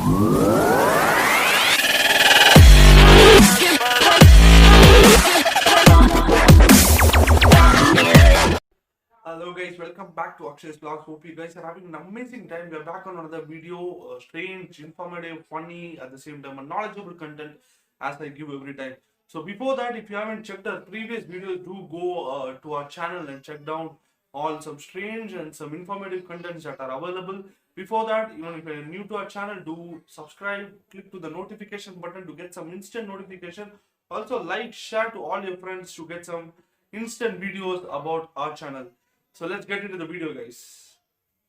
Hello guys, welcome back to Akshay's Vlogs. Hope you guys are having an amazing time. We are back on another video, strange, informative, funny, at the same time, knowledgeable content as I give every time. So before that, if you haven't checked our previous videos, do go to our channel and check down all some strange and some informative contents that are available. Before that, even if you're new to our channel, do subscribe, click to the notification button to get some instant notification. Also like, share to all your friends to get some instant videos about our channel. So let's get into the video, guys.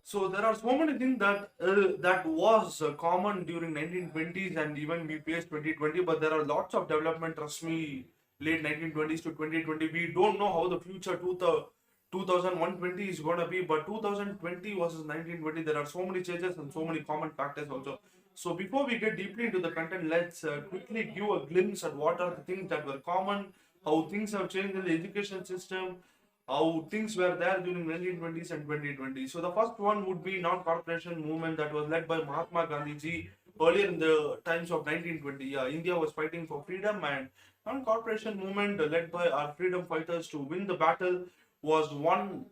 So there are so many things that was common during 1920s and even we faced 2020, but there are lots of development. Trust me, late 1920s to 2020, we don't know how the future 2120 is gonna be, but 2020 versus 1920, there are so many changes and so many common factors also. So before we get deeply into the content, let's quickly give a glimpse at what are the things that were common, how things have changed in the education system, how things were there during 1920s and 2020. So the first one would be non-corporation movement that was led by Mahatma Gandhi ji earlier in the times of 1920. Yeah, India was fighting for freedom, and non-corporation movement led by our freedom fighters to win the battle was one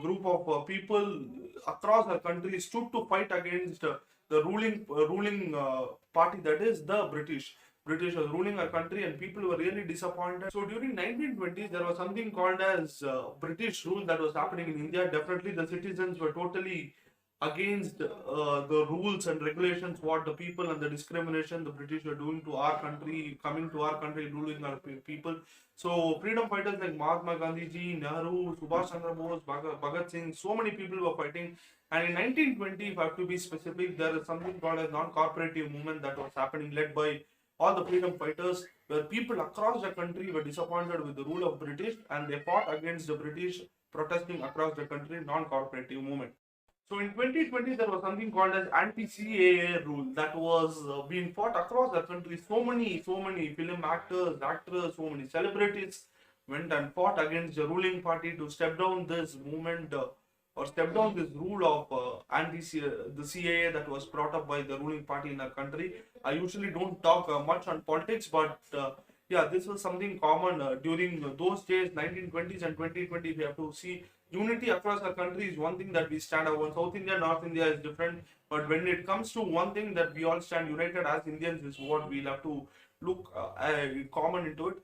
group of people across our country stood to fight against the ruling party, that is the British. British was ruling our country and people were really disappointed. So during 1920s, there was something called as British rule that was happening in India. Definitely the citizens were totally against the rules and regulations, what the people and the discrimination the British were doing to our country, coming to our country, ruling our people. So freedom fighters like Mahatma Gandhi ji, Nehru, Subhash Chandra Bose, Bhagat Singh, so many people were fighting. And in 1920, if I have to be specific, there is something called as non-cooperative movement that was happening, led by all the freedom fighters, where people across the country were disappointed with the rule of British and they fought against the British, protesting across the country, non-cooperative movement. So in 2020, there was something called as anti-CAA rule that was being fought across the country. So many film actors, actors, so many celebrities went and fought against the ruling party to step down this movement or step down this rule of the CAA that was brought up by the ruling party in our country. I usually don't talk much on politics, but yeah, this was something common during those days, 1920s and 2020. We have to see unity across our country is one thing that we stand out on. South India, North India is different, but when it comes to one thing that we all stand united as Indians is what we'll have to look common into it.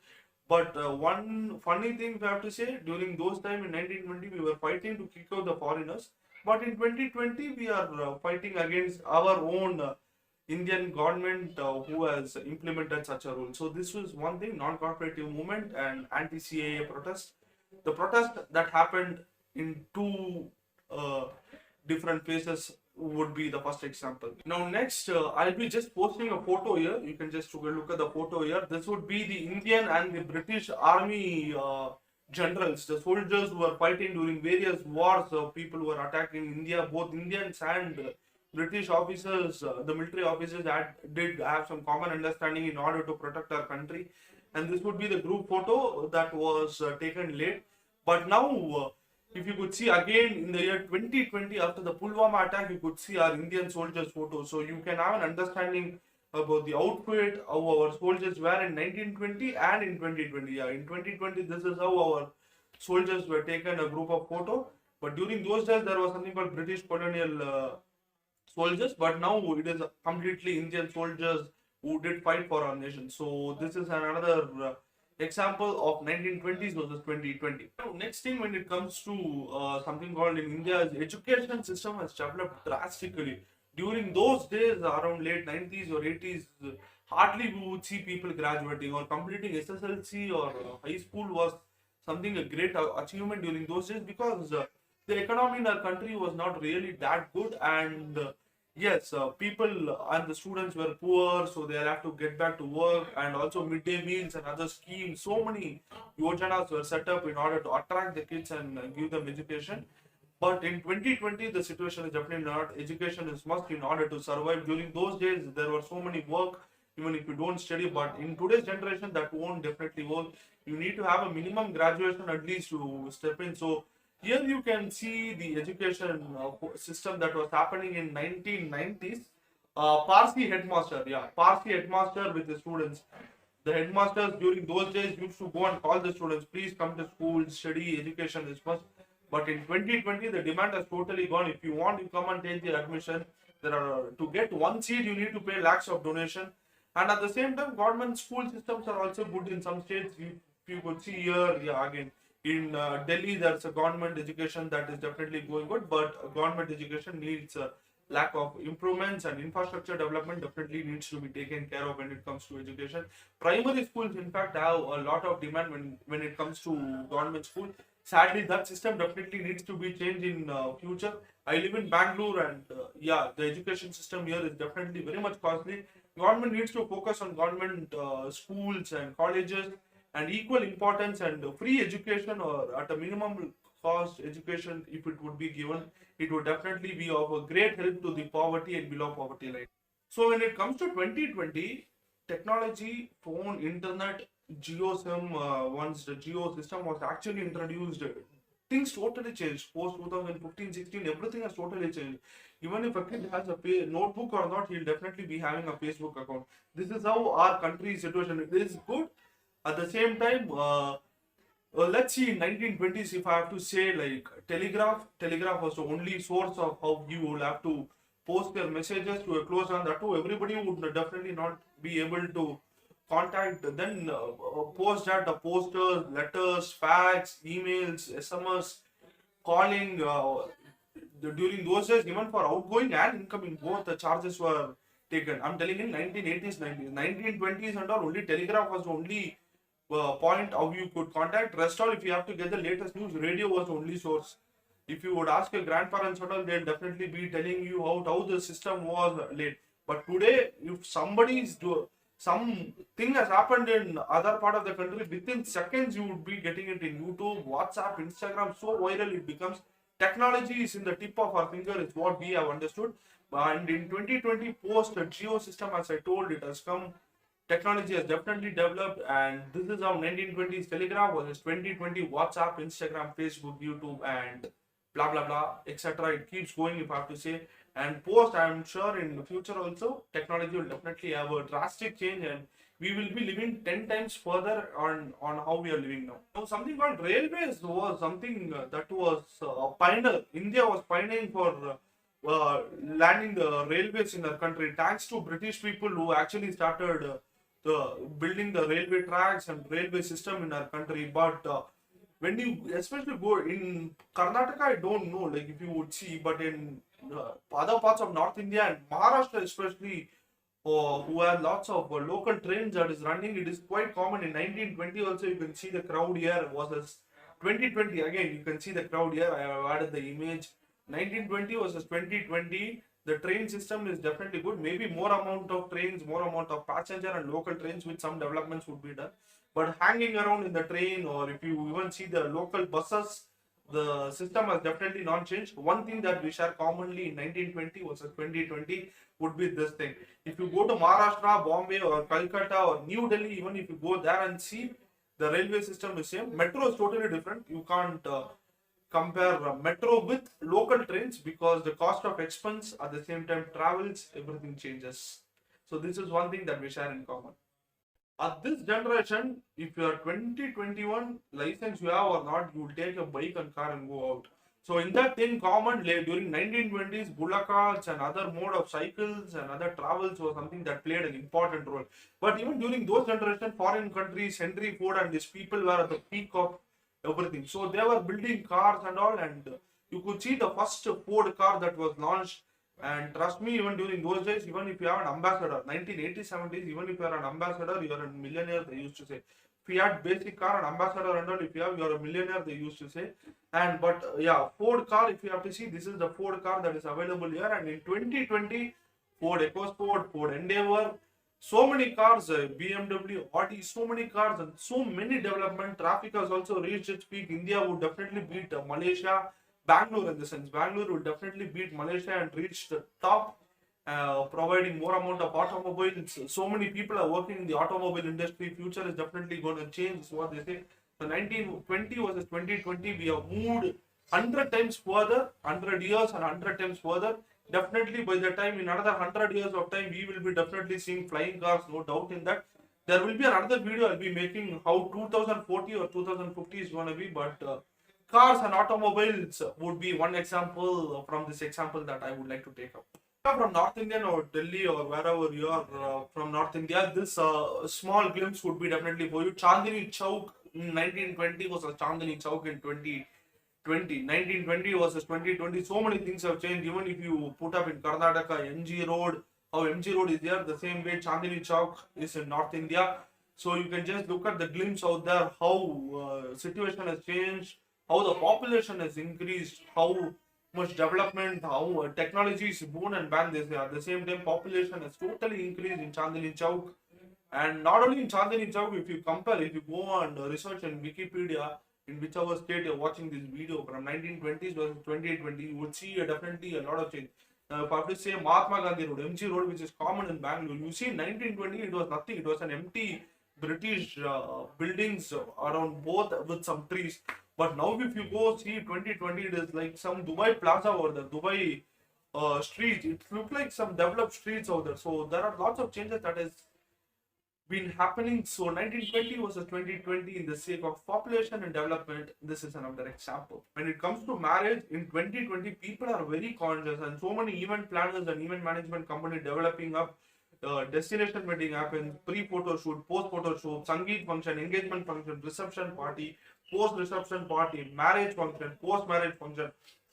But one funny thing we have to say, during those time in 1920, we were fighting to kick out the foreigners. But in 2020, we are fighting against our own Indian government who has implemented such a rule. So this was one thing, non-cooperative movement and anti-CAA protest. The protest that happened in two different phases would be the first example. Now next, I'll be just posting a photo here. You can just look at the photo here. This would be the Indian and the British army generals, the soldiers who were fighting during various wars. People who were attacking India, both Indians and British officers, the military officers did have some common understanding in order to protect our country. And this would be the group photo that was taken late. But now, if you could see again in the year 2020, after the Pulwama attack, you could see our Indian soldiers' photos. So you can have an understanding about the outfit, how our soldiers were in 1920 and in 2020. Yeah, in 2020, this is how our soldiers were taken, a group of photo. But during those days, there was something called British colonial soldiers. But now it is completely Indian soldiers who did fight for our nation. So this is another example of 1920s versus 2020. Now, next thing, when it comes to something called in India, education system has developed drastically. During those days, around late 90s or 80s, hardly we would see people graduating or completing SSLC or high school was something a great achievement during those days, because the economy in our country was not really that good, and yes, people and the students were poor, so they'll have to get back to work, and also midday meals and other schemes. So many yojanas were set up in order to attract the kids and give them education. But in 2020, the situation is definitely not. Education is must in order to survive. During those days, there were so many work, even if you don't study. But in today's generation, that won't definitely work. You need to have a minimum graduation at least to step in. So Here you can see the education system that was happening in 1990s. Parsi headmaster, yeah, Parsi headmaster with the students. The headmasters during those days used to go and call the students, please come to school, study, education is must. But in 2020, the demand has totally gone. If you want, you come and take the admission. There are to get one seat, you need to pay lakhs of donation. And at the same time, government school systems are also good in some states. You could see here, yeah, again in Delhi, there's a government education that is definitely going good, but government education needs a lack of improvements, and infrastructure development definitely needs to be taken care of when it comes to education. Primary schools, in fact, have a lot of demand when it comes to government school. Sadly, that system definitely needs to be changed in future. I live in Bangalore, and yeah, the education system here is definitely very much costly. Government needs to focus on government schools and colleges, and equal importance and free education, or at a minimum cost education, if it would be given, it would definitely be of a great help to the poverty and below poverty line. So when it comes to 2020, technology, phone, internet, geo sim, once the geo system was actually introduced, things totally changed. Post 2015-16, everything has totally changed. Even if a kid has a notebook or not, he'll definitely be having a Facebook account. This is how our country's situation is good. At the same time, let's see, in 1920s, if I have to say, like telegraph was the only source of how you will have to post your messages to a close one. That too, everybody would definitely not be able to contact. Then post that the posters, letters, fax, emails, SMS, calling. During those days, even for outgoing and incoming, both the charges were taken. I'm telling you, in 1980s, 90s, 1920s, and all, only telegraph was the only point how you could contact. Rest all, if you have to get the latest news, radio was the only source. If you would ask your grandparents and all, they'll definitely be telling you how the system was late. But today, if somebody's something has happened in other part of the country, within seconds you would be getting it in YouTube, WhatsApp, Instagram. So viral it becomes. Technology is in the tip of our finger, is what we have understood. And in 2020, post geo system, as I told, it has come. Technology has definitely developed, and this is how 1920s telegraph was 2020 WhatsApp, Instagram, Facebook, YouTube, and blah blah blah, etc. It keeps going, if I have to say. And post, I'm sure in the future also, technology will definitely have a drastic change, and we will be living 10 times further on how we are living now. Now, something called railways was something that was a pioneer. India was pioneering for landing the railways in our country, thanks to British people who actually started building the railway tracks and railway system in our country. But when you especially go in Karnataka, I don't know, like if you would see, but in other parts of North India and Maharashtra especially, who have lots of local trains that is running, it is quite common. In 1920 also, you can see the crowd here versus 2020. Again, you can see the crowd here. I have added the image. 1920 versus 2020. The train system is definitely good. Maybe more amount of trains, more amount of passenger and local trains with some developments would be done. But hanging around in the train, or if you even see the local buses, the system has definitely not changed. One thing that we share commonly in 1920 versus 2020 would be this thing. If you go to Maharashtra, Bombay, or Calcutta, or New Delhi, even if you go there and see, the railway system is same. Metro is totally different. You can't compare metro with local trains, because the cost of expense, at the same time travels, everything changes. So this is one thing that we share in common. At this generation, if you are 2021 license you have or not, you will take a bike and car and go out. So in that thing common, during 1920s, bullock carts and other mode of cycles and other travels was something that played an important role. But even during those generation, foreign countries, Henry Ford and his people were at the peak of everything. So they were building cars and all, and you could see the first Ford car that was launched. And trust me, even during those days, even if you have an ambassador, 1980s, 70s, even if you are an ambassador, you are a millionaire, they used to say. If you had basic car and ambassador and all, if you have, you are a millionaire, they used to say. And but yeah, Ford car, if you have to see, this is the Ford car that is available here. And in 2020, Ford EcoSport, Ford Endeavour, so many cars, BMW, Audi, so many cars and so many development. Traffic has also reached its peak. India would definitely beat Malaysia. Bangalore, in the sense, Bangalore will definitely beat Malaysia and reach the top, providing more amount of automobiles. So many people are working in the automobile industry. Future is definitely going to change, is what they say. So 1920 versus 2020, we have moved 100 times further, 100 years and 100 times further. Definitely by the time, in another 100 years of time, we will be definitely seeing flying cars, no doubt in that. There will be another video I'll be making how 2040 or 2050 is going to be, but cars and automobiles would be one example from this example that I would like to take up. From North Indian or Delhi or wherever you are from North India, this small glimpse would be definitely for you. Chandni Chowk in 1920 was a Chandni Chowk in 2020. 1920 versus 2020. So many things have changed. Even if you put up in Karnataka, MG Road, how MG Road is there, the same way Chandni Chowk is in North India. So you can just look at the glimpse out there, how situation has changed, how the population has increased, how much development, how technology is boon and ban this year. At the same time, population has totally increased in Chandni Chowk. And not only in Chandni Chowk, if you compare, if you go and research in Wikipedia, in whichever state you're watching this video from 1920s versus 2020, you would see definitely a lot of change. Now, if I have to say Mahatma Gandhi Road, MG Road, which is common in Bangalore, you see in 1920 it was nothing. It was an empty British buildings around both with some trees. But now if you go see 2020, it is like some Dubai Plaza over there, Dubai streets. It looks like some developed streets over there. So there are lots of changes that has been happening. So 1920 versus 2020 in the sake of population and development, this is another example. When it comes to marriage in 2020, people are very conscious, and so many event planners and event management companies developing up destination wedding happens, pre-photo shoot, post-photo shoot, sangeet function, engagement function, reception party, post-reception party, marriage function, post-marriage function.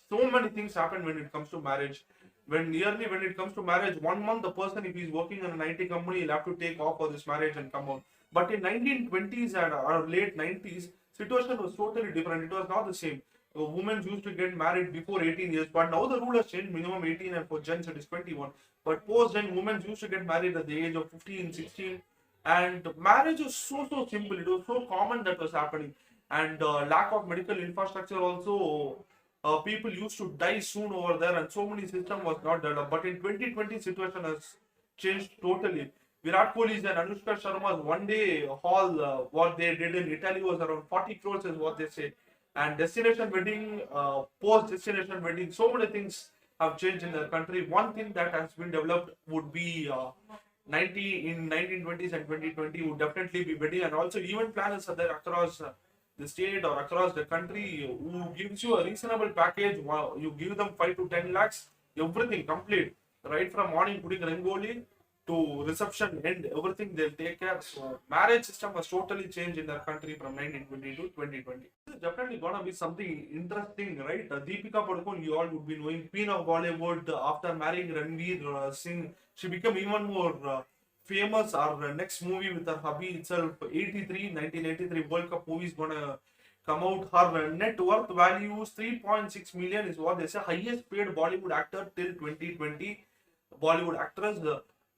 So many things happen when it comes to marriage. When it comes to marriage, 1 month the person, if he's working in an IT company, he'll have to take off for this marriage and come out. But in 1920s and or late 90s, situation was totally different. It was not the same. Women used to get married before 18 years, but now the rule has changed, minimum 18, and for gents it is 21. But post then, women used to get married at the age of 15, 16, and marriage was so simple. It was so common that was happening, and lack of medical infrastructure also. People used to die soon over there, and so many system was not developed. But in 2020, situation has changed totally. Virat Kohli's and Anushka Sharma's one day haul, what they did in Italy was around 40 crores, is what they say. And destination wedding, post destination wedding, so many things have changed in the country. One thing that has been developed would be 1920s and 2020 would definitely be wedding, and also event planners are there across the state or across the country who gives you a reasonable package. You give them 5 to 10 lakhs, everything complete, right from morning putting rangoli to reception end, everything they'll take care. So marriage system has totally changed in their country from 1920 to 2020. This is definitely gonna be something interesting, right? Deepika Padukone, you all would be knowing, queen of Bollywood. After marrying Ranveer Singh, she became even more famous. Our next movie with her hubby itself, 1983 World Cup movie is gonna come out. Her net worth values 3.6 million is what they say. Highest paid Bollywood actor till 2020, Bollywood actress.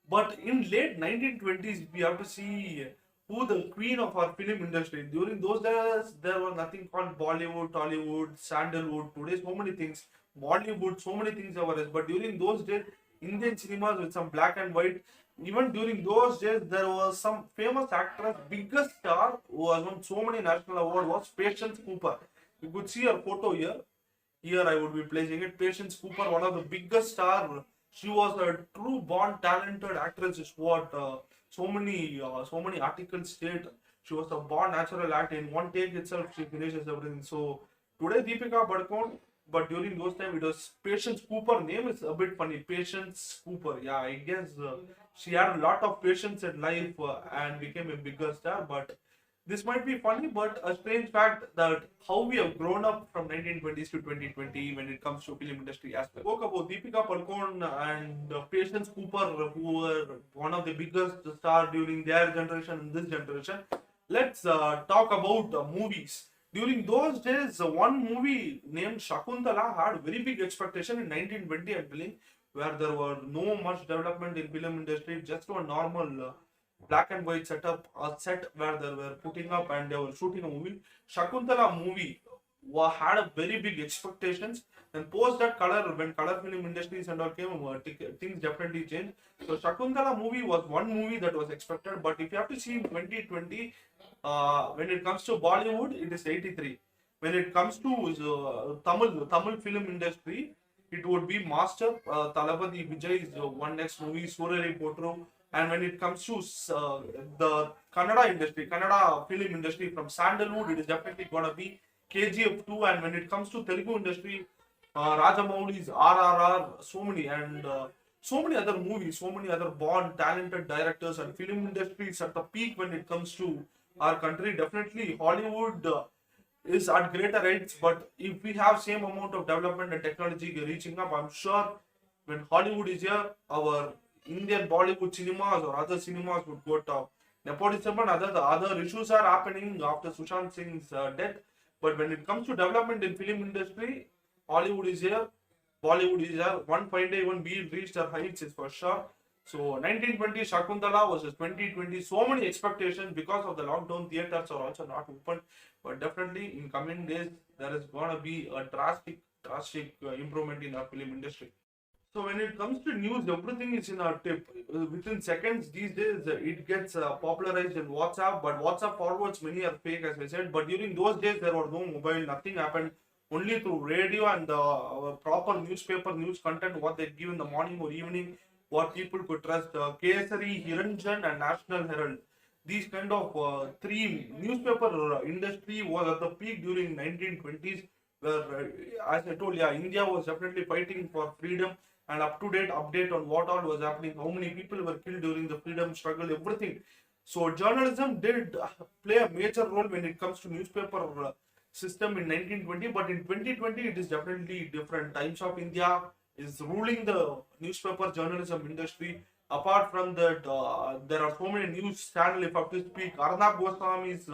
But in late 1920s, we have to see who the queen of our film industry. During those days, there was nothing called Bollywood, Tollywood, Sandalwood. Today, so many things. Bollywood, so many things are. But during those days, Indian cinemas with some black and white. Even during those days, there was some famous actress, biggest star who has won so many national awards was Patience Cooper. You could see her photo here. Here I would be placing it. Patience Cooper, one of the biggest star. She was a true born talented actress. Is what so many articles state. She was a born natural actor. In one take itself, she finishes everything. So today Deepika Padukone, but during those time it was Patience Cooper. Name is a bit funny. Patience Cooper. Yeah, I guess she had a lot of patience in life and became a bigger star. But this might be funny, but a strange fact that how we have grown up from 1920s to 2020 when it comes to film industry aspect. Spoke about Deepika Padukone and Patience Cooper, who were one of the biggest stars during their generation and this generation. Let's talk about movies. During those days, one movie named Shakuntala had very big expectation in 1920, I'm feeling, where there were no much development in film industry, just a normal black and white setup, a set where they were putting up and they were shooting a movie. Shakuntala movie had a very big expectations. And post that color, when color film industries and all came, things definitely changed. So Shakuntala movie was one movie that was expected, but if you have to see in 2020, when it comes to Bollywood, it is 83. When it comes to Tamil film industry, it would be Master, Talapati Vijay's one next movie, Surari Potru. And when it comes to the Kannada film industry from Sandalwood, it is definitely gonna be KGF 2. And when it comes to Telugu industry, Rajamouli's RRR, so many, and so many other movies, so many other born talented directors, and film industry is at the peak when it comes to our country. Definitely Hollywood is at greater heights, but if we have same amount of development and technology reaching up, I'm sure when Hollywood is here, our Indian Bollywood cinemas or other cinemas would go top. Nepotism and other issues are happening after Sushant Singh's death, but when it comes to development in film industry, Hollywood is here, Bollywood is here. One fine day, one we reached our heights is for sure. So 1920 Shakuntala versus 2020. So many expectations because of the lockdown. Theaters are also not open, but definitely in coming days there is gonna be a drastic improvement in our film industry. So when it comes to news, everything is in our tip. Within seconds these days, it gets popularized in WhatsApp, but WhatsApp forwards many are fake, as I said. But during those days, there was no mobile, nothing happened. Only through radio and proper newspaper news content, what they give in the morning or evening, what people could trust. Kesari, Hiranjan, and National Herald. These kind of three newspaper industry was at the peak during 1920s, where, as I told, yeah, India was definitely fighting for freedom and up to date update on what all was happening, how many people were killed during the freedom struggle, everything. So journalism did play a major role when it comes to newspaper system in 1920, but in 2020 it is definitely different. Times of India is ruling the newspaper journalism industry. Apart from that, there are so many news channels. If I have to speak, Arnab Goswami's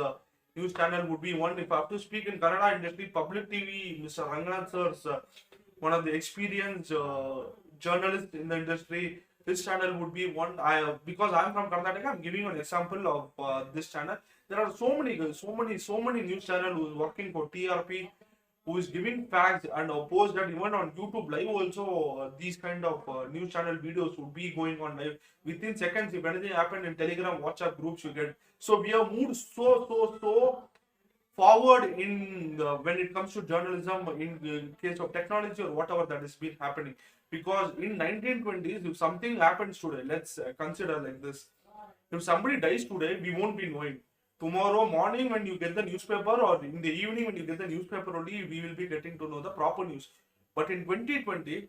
news channel would be one. If I have to speak in Kannada industry, Public TV, Mr. Ranganath sir's one of the experienced journalists in the industry. This channel would be one. Because I'm from Karnataka, I'm giving you an example of this channel. There are so many news channels who is working for TRP, who is giving facts and post that even on YouTube live also. These kind of news channel videos would be going on live within seconds. If anything happened in Telegram, WhatsApp groups, you get. So we have moved so forward in when it comes to journalism in the case of technology or whatever that has been happening. Because in 1920s, if something happens today, let's consider like this: if somebody dies today, we won't be knowing. Tomorrow morning, when you get the newspaper, or in the evening when you get the newspaper, only we will be getting to know the proper news. But in 2020,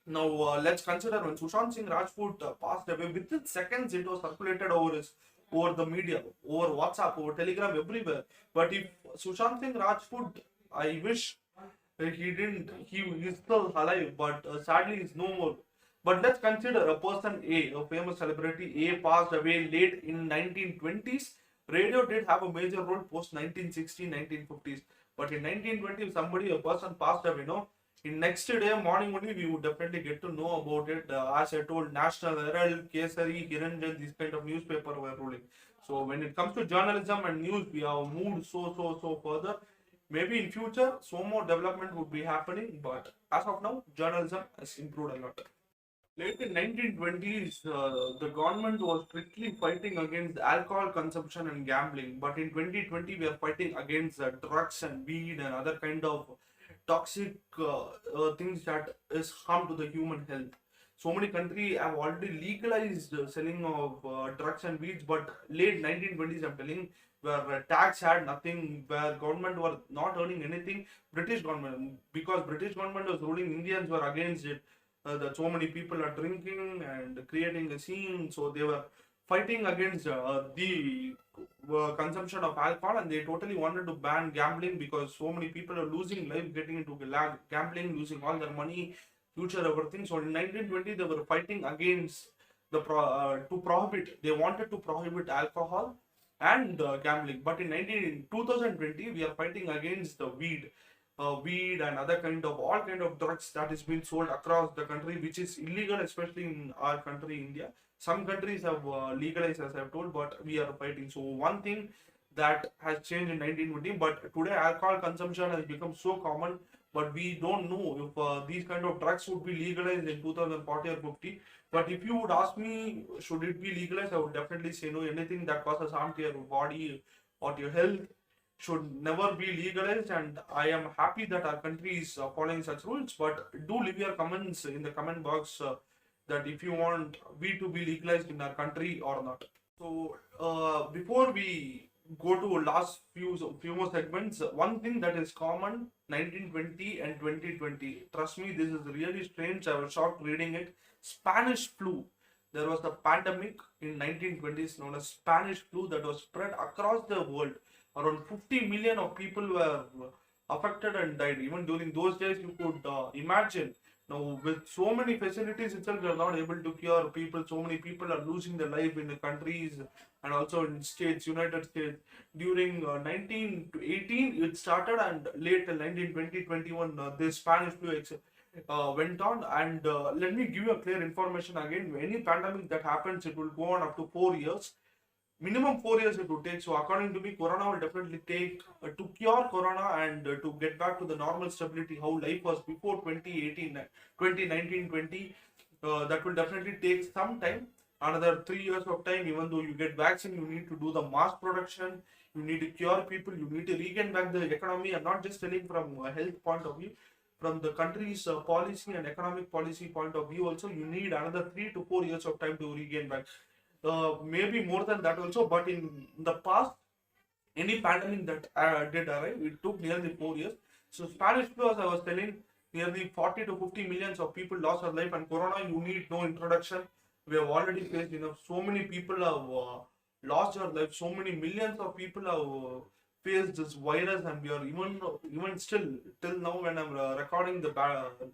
now let's consider when Sushant Singh Rajput passed away. Within seconds, it was circulated over the media, over WhatsApp, over Telegram, everywhere. But if Sushant Singh Rajput, I wish he didn't. He is still alive, but sadly, he's no more. But let's consider a person a famous celebrity A, passed away late in 1920s. Radio did have a major role post 1960, 1950s. But in 1920, if somebody, a person passed away, in next day morning only we would definitely get to know about it. As I told, National Herald, Kesari, Hiranjan, these kind of newspaper were ruling. So when it comes to journalism and news, we have moved so further. Maybe in future, so more development would be happening, but as of now, journalism has improved a lot. Late in 1920s, the government was strictly fighting against alcohol consumption and gambling. But in 2020, we are fighting against drugs and weed and other kind of toxic things that is harm to the human health. So many countries have already legalized selling of drugs and weeds, but late 1920s, I'm telling, where tax had nothing, where government were not earning anything. British government, because British government was ruling, Indians were against it. That so many people are drinking and creating a scene, so they were fighting against the consumption of alcohol, and they totally wanted to ban gambling because so many people are losing life getting into gambling, losing all their money, future, everything. So in 1920 they were fighting against to prohibit. They wanted to prohibit alcohol and gambling. But in 2020 we are fighting against the weed and other kind of all kind of drugs that is being sold across the country, which is illegal, especially in our country, India. Some countries have legalized, as I've told, but we are fighting. So one thing that has changed in 1920, but today alcohol consumption has become so common, but we don't know if these kind of drugs would be legalized in 2040 or 50. But if you would ask me, should it be legalized, I would definitely say no. Anything that causes harm to your body or to your health, should never be legalized, and I am happy that our country is following such rules. But do leave your comments in the comment box that if you want weed to be legalized in our country or not. So before we go to last few more segments, one thing that is common 1920 and 2020. Trust me, this is really strange. I was shocked reading it. Spanish flu. There was a pandemic in 1920s known as Spanish flu that was spread across the world. Around 50 million of people were affected and died. Even during those days, you could imagine. Now, with so many facilities itself, we are not able to cure people. So many people are losing their life in the countries and also in states, United States. During 19 to 18, it started, and late 1920, 21, this Spanish flu went on. And let me give you a clear information again. Any pandemic that happens, it will go on up to 4 years. Minimum 4 years it would take. So according to me, Corona will definitely take to cure Corona and to get back to the normal stability how life was before 2018, 2019, 20. That will definitely take some time. Another 3 years of time. Even though you get vaccine, you need to do the mass production. You need to cure people. You need to regain back the economy. I'm not just telling from a health point of view. From the country's policy and economic policy point of view, also you need another 3 to 4 years of time to regain back. Maybe more than that also, but in the past, any pandemic that did arrive, it took nearly 4 years. So Spanish flu, as I was telling, nearly 40 to 50 millions of people lost their life, and Corona, you need no introduction. We have already faced enough. So many people have lost their life. So many millions of people have faced this virus, and we are even still till now when I'm recording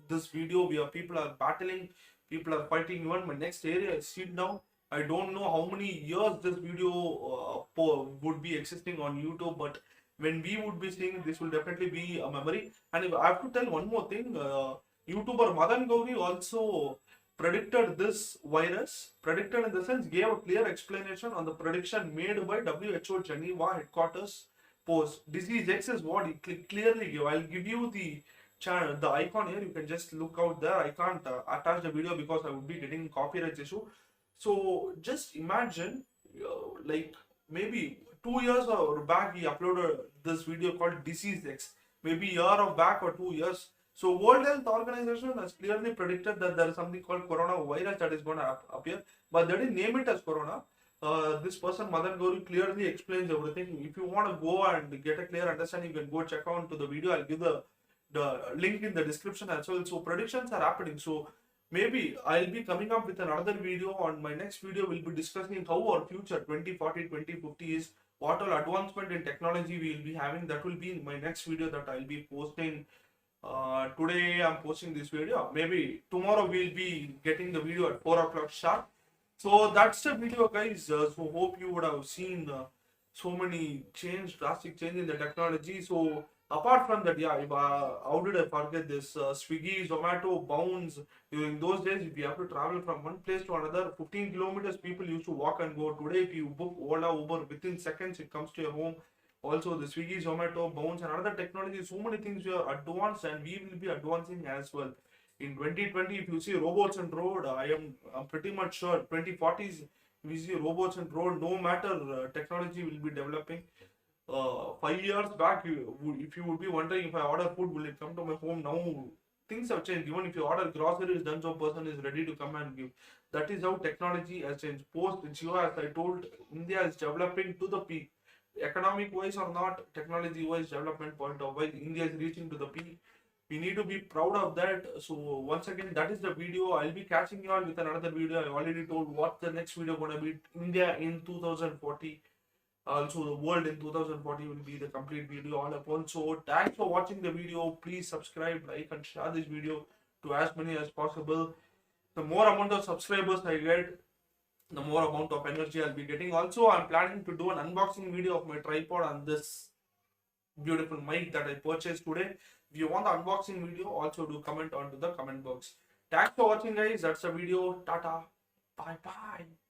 this video, people are battling, people are fighting. Even my next area is sit down. I don't know how many years this video would be existing on YouTube, but when we would be seeing this will definitely be a memory. And if I have to tell one more thing, YouTuber Madan Gauri also predicted this virus, predicted in the sense gave a clear explanation on the prediction made by WHO Geneva headquarters post. Disease X is what he clearly gave. I'll give you the channel, the icon here. You can just look out there. I can't attach the video because I would be getting copyright issue. So just imagine, like maybe 2 years or back, he uploaded this video called Disease X. Maybe a year or back or 2 years. So World Health Organization has clearly predicted that there is something called coronavirus that is going to appear, but they didn't name it as corona. This person Madan Gauri clearly explains everything. If you want to go and get a clear understanding, you can go check out to the video. I'll give the link in the description as well. So predictions are happening. So maybe I'll be coming up with another video. On my next video, we'll be discussing how our future 2040, 2050 is, what all advancement in technology we will be having. That will be in my next video that I'll be posting. Today I'm posting this video. Maybe tomorrow we'll be getting the video at 4 o'clock sharp. So that's the video, guys. So hope you would have seen so many drastic change in the technology. So apart from that, yeah, how did I forget this? Swiggy, Zomato, Bounce. During those days, if you have to travel from one place to another, 15 kilometers, people used to walk and go. Today, if you book Ola, Uber, within seconds, it comes to your home. Also, the Swiggy, Zomato, Bounce, and other technology, so many things we are advanced, and we will be advancing as well. In 2020, if you see robots on road, I'm pretty much sure 2040s, we see robots on road, no matter technology will be developing. 5 years back, if you would be wondering if I order food, will it come to my home? Now things have changed. Even if you order groceries, then some person is ready to come and give. That is how technology has changed. Post Jio, as I told, India is developing to the peak. Economic wise or not, technology wise, development point of view, India is reaching to the peak. We need to be proud of that. So once again, that is the video. I'll be catching you all with another video. I already told what the next video gonna be. India in 2040. Also, the world in 2040 will be the complete video all upon. So thanks for watching the video. Please subscribe, like, and share this video to as many as possible. The more amount of subscribers I get, the more amount of energy I'll be getting. Also, I'm planning to do an unboxing video of my tripod and this beautiful mic that I purchased today. If you want the unboxing video, also do comment onto the comment box. Thanks for watching, guys. That's the video. Tata. Bye bye.